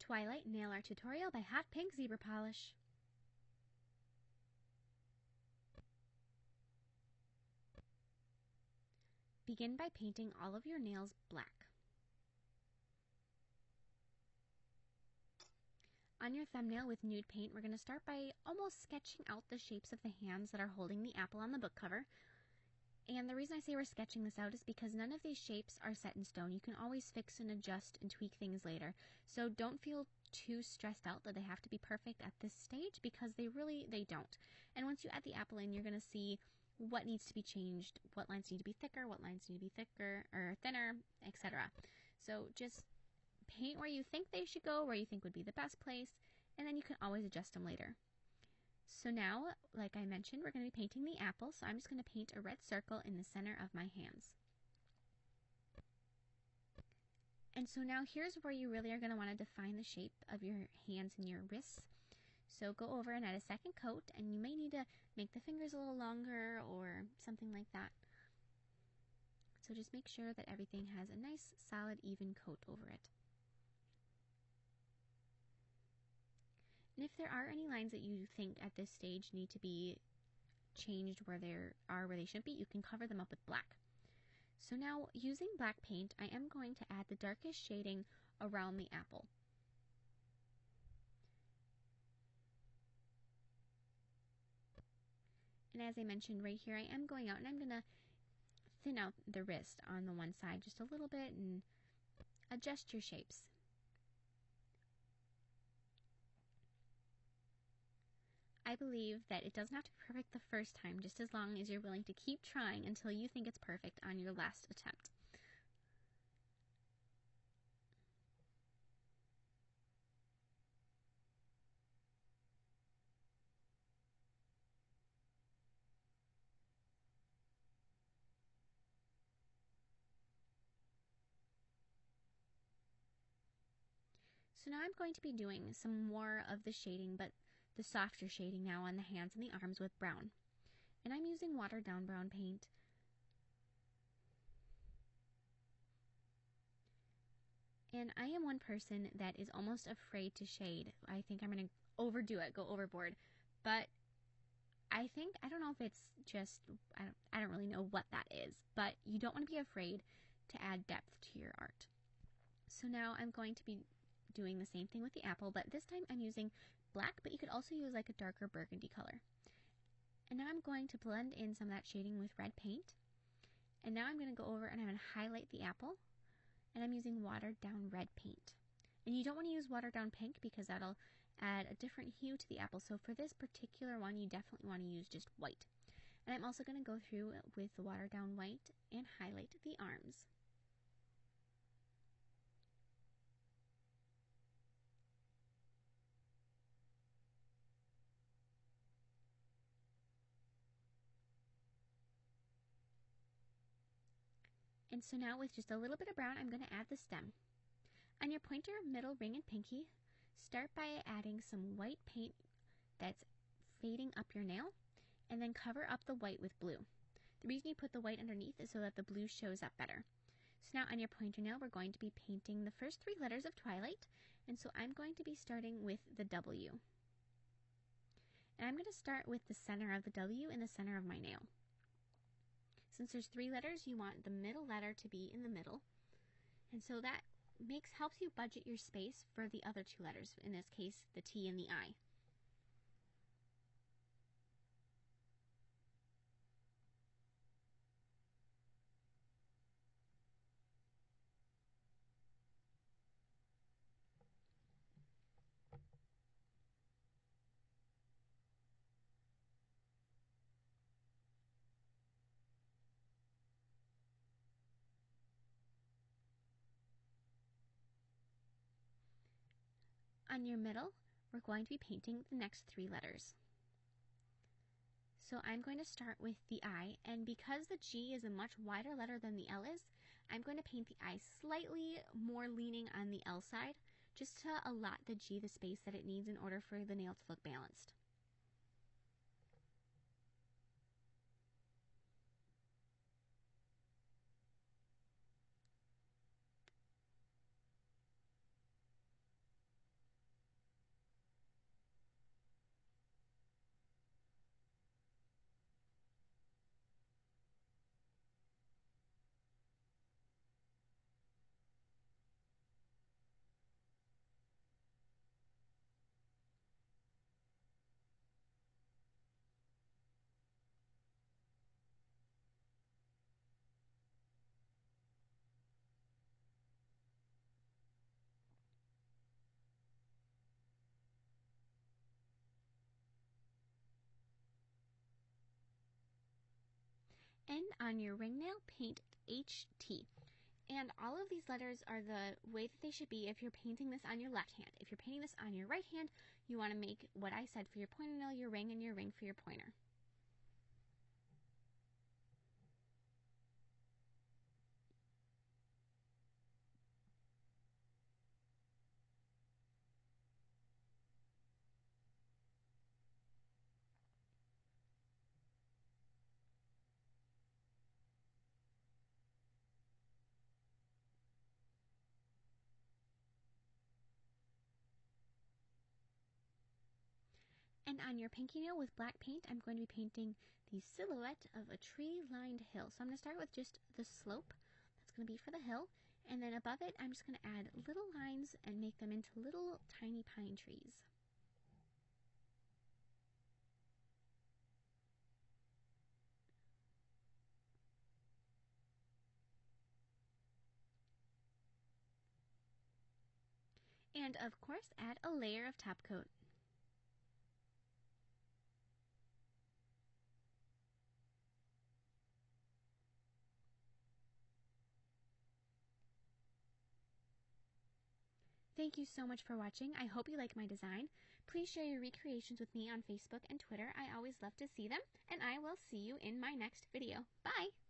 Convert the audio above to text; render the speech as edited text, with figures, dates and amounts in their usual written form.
Twilight Nail Art Tutorial by Hot Pink Zebra Polish. Begin by painting all of your nails black. On your thumbnail with nude paint, we're going to start by almost sketching out the shapes of the hands that are holding the apple on the book cover. And the reason I say we're sketching this out is because none of these shapes are set in stone. You can always fix and adjust and tweak things later. So don't feel too stressed out that they have to be perfect at this stage, because they don't. And once you add the apple in, you're going to see what needs to be changed, what lines need to be thicker, what lines need to be thicker or thinner, etc. So just paint where you think they should go, where you think would be the best place, and then you can always adjust them later. So now, like I mentioned, we're going to be painting the apple, so I'm just going to paint a red circle in the center of my hands. And so now here's where you really are going to want to define the shape of your hands and your wrists. So go over and add a second coat, and you may need to make the fingers a little longer or something like that. So just make sure that everything has a nice, solid, even coat over it. And if there are any lines that you think at this stage need to be changed where they shouldn't be, you can cover them up with black. So now, using black paint, I am going to add the darkest shading around the apple. And as I mentioned right here, I am going out and I'm going to thin out the wrist on the one side just a little bit and adjust your shapes. I believe that it doesn't have to be perfect the first time, just as long as you're willing to keep trying until you think it's perfect on your last attempt. So now I'm going to be doing some more of the shading, but the softer shading now on the hands and the arms with brown. And I'm using watered down brown paint. And I am one person that is almost afraid to shade. I think I'm going to overdo it, go overboard. But I don't know if it's just, I don't really know what that is. But you don't want to be afraid to add depth to your art. So now I'm going to be doing the same thing with the apple, but this time I'm using black, but you could also use like a darker burgundy color. And now I'm going to blend in some of that shading with red paint. And now I'm going to go over and I'm going to highlight the apple, and I'm using watered down red paint. And you don't want to use watered down pink because that'll add a different hue to the apple. So for this particular one, you definitely want to use just white. And I'm also going to go through with the watered down white and highlight the arms. And so now with just a little bit of brown, I'm going to add the stem. On your pointer, middle, ring, and pinky, start by adding some white paint that's fading up your nail, and then cover up the white with blue. The reason you put the white underneath is so that the blue shows up better. So now on your pointer nail, we're going to be painting the first 3 letters of Twilight, and so I'm going to be starting with the W. And I'm going to start with the center of the W in the center of my nail. Since there's 3 letters, you want the middle letter to be in the middle. And so that helps you budget your space for the other 2 letters, in this case, the T and the I. On your middle, we're going to be painting the next 3 letters. So I'm going to start with the I, and because the G is a much wider letter than the L is, I'm going to paint the I slightly more leaning on the L side, just to allot the G the space that it needs in order for the nail to look balanced. And on your ring nail, paint HT. And all of these letters are the way that they should be if you're painting this on your left hand. If you're painting this on your right hand, you want to make what I said for your pointer nail, your ring, and your ring for your pointer. And on your pinky nail with black paint, I'm going to be painting the silhouette of a tree-lined hill. So I'm going to start with just the slope. That's going to be for the hill. And then above it, I'm just going to add little lines and make them into little tiny pine trees. And of course, add a layer of top coat. Thank you so much for watching. I hope you like my design. Please share your recreations with me on Facebook and Twitter. I always love to see them, and I will see you in my next video. Bye!